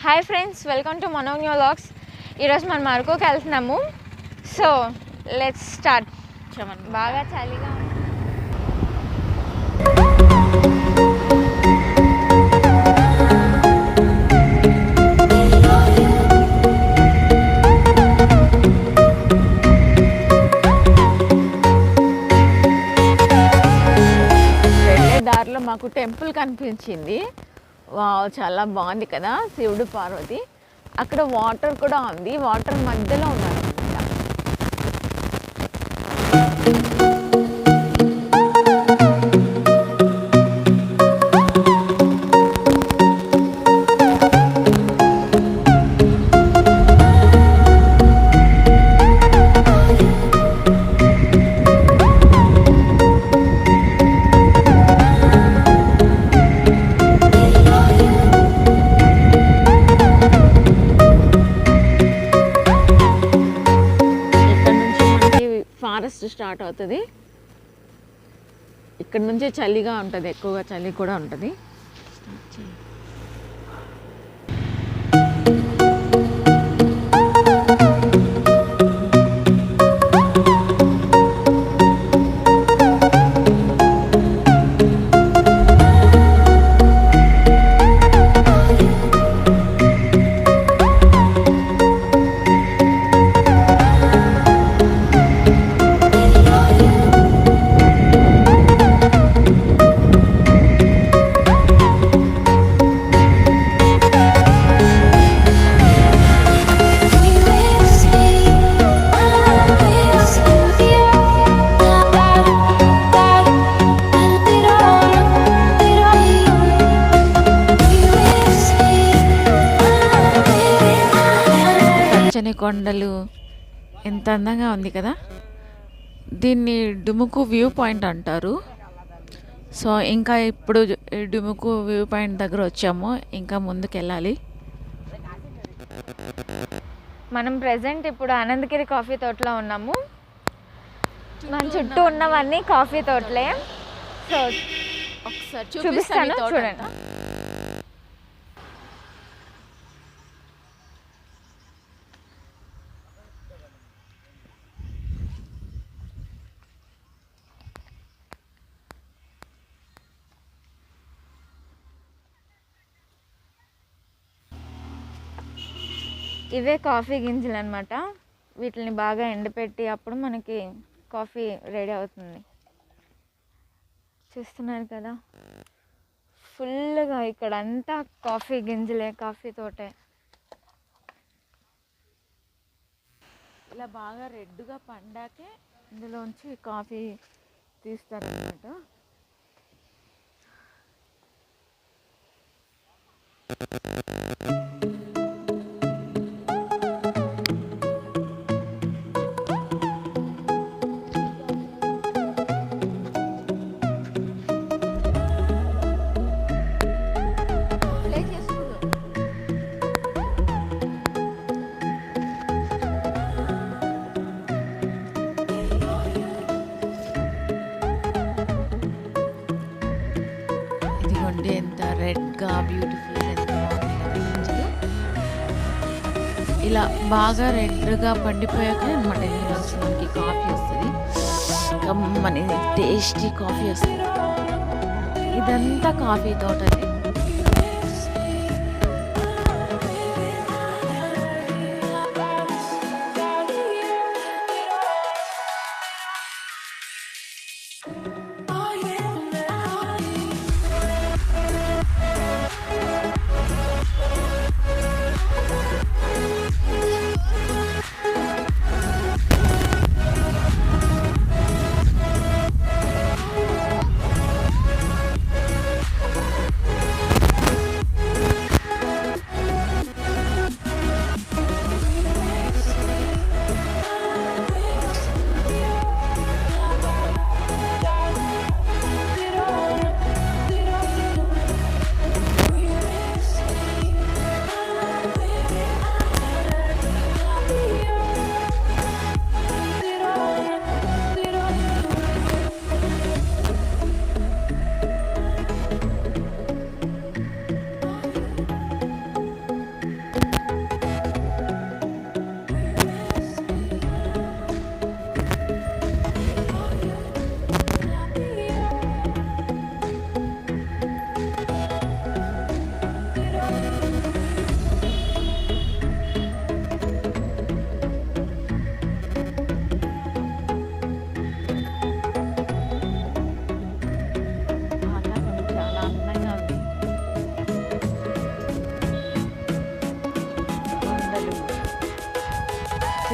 Hi friends, welcome to మనోనా vlogs. ఈరోజు మనం అరకుకి వెళ్తున్నాము. So let's start. బాగా చలిగా వెళ్ళే దారిలో మాకు టెంపుల్ కనిపించింది. వావ్, చాలా బాగుంది కదా, శివుడు పార్వతి. అక్కడ వాటర్ కూడా ఉంది, వాటర్ మధ్యలో ఉన్నారు. ఫారెస్ట్ స్టార్ట్ అవుతుంది. ఇక్కడ నుంచే చలిగా ఉంటుంది, ఎక్కువగా చలి కూడా ఉంటుంది. కొండలు ఎంత అందంగా ఉంది కదా. దీన్ని డుముకు వ్యూ పాయింట్ అంటారు. సో ఇంకా ఇప్పుడు డుముకు వ్యూ పాయింట్ దగ్గర వచ్చాము, ఇంకా ముందుకు వెళ్ళాలి. మనం ప్రెజెంట్ ఇప్పుడు అనంతగిరి కాఫీ తోటలో ఉన్నాము. మన చుట్టూ ఉన్నవన్నీ కాఫీ తోటలే. సో ఒకసారి చూపిస్తాను, చూడండి. ఇవే కాఫీ గింజలు అనమాట. వీటిని బాగా ఎండపెట్టి అప్పుడు మనకి కాఫీ రెడీ అవుతుంది. చూస్తున్నారు కదా, ఫుల్గా ఇక్కడ అంతా కాఫీ గింజలే, కాఫీ తోటే. ఇలా బాగా రెడ్గా పండాకే ఇందులోంచి కాఫీ తీస్తారనమాట. ఎంత రెడ్గా బ్యూటిఫుల్, ఎంత బాగుంది. ఇలా బాగా రెడ్గా పండిపోయాక అనమాట ఇందులోంచి మనకి కాఫీ వస్తుంది. కమ్మని టేస్టీ కాఫీ వస్తుంది. ఇదంతా కాఫీ తోటనే.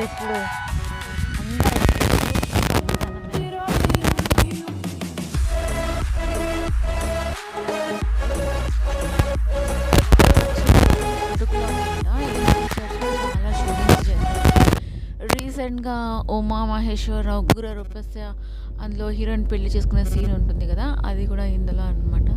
ఇప్పుడు రీసెంట్గా ఉమా మహేశ్వరరావు గుర రూపస్య అందులో హీరోయిన్ పెళ్లి చేసుకునే సీన్ ఉంటుంది కదా, అది కూడా ఇందులో అనమాట.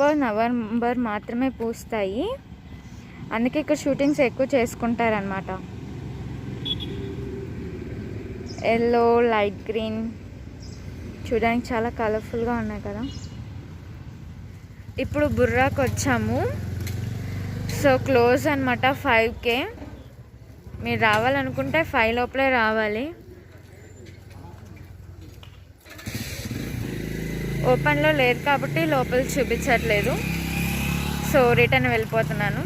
అక్టోబర్ నవంబర్ మాత్రమే పూస్తాయి. అందుకే ఇక్కడ షూటింగ్స్ ఎక్కువ చేసుకుంటారనమాట. ఎల్లో, లైట్ గ్రీన్ చూడడానికి చాలా కలర్ఫుల్గా ఉన్నాయి కదా. ఇప్పుడు బుర్రాకి వచ్చాము. సో క్లోజ్ అనమాట 5K. మీరు రావాలనుకుంటే 5 లోపలే రావాలి. ఓపెన్లో లేదు కాబట్టి లోపల చూపించట్లేదు. సో రిటర్న్ వెళ్ళిపోతున్నాను.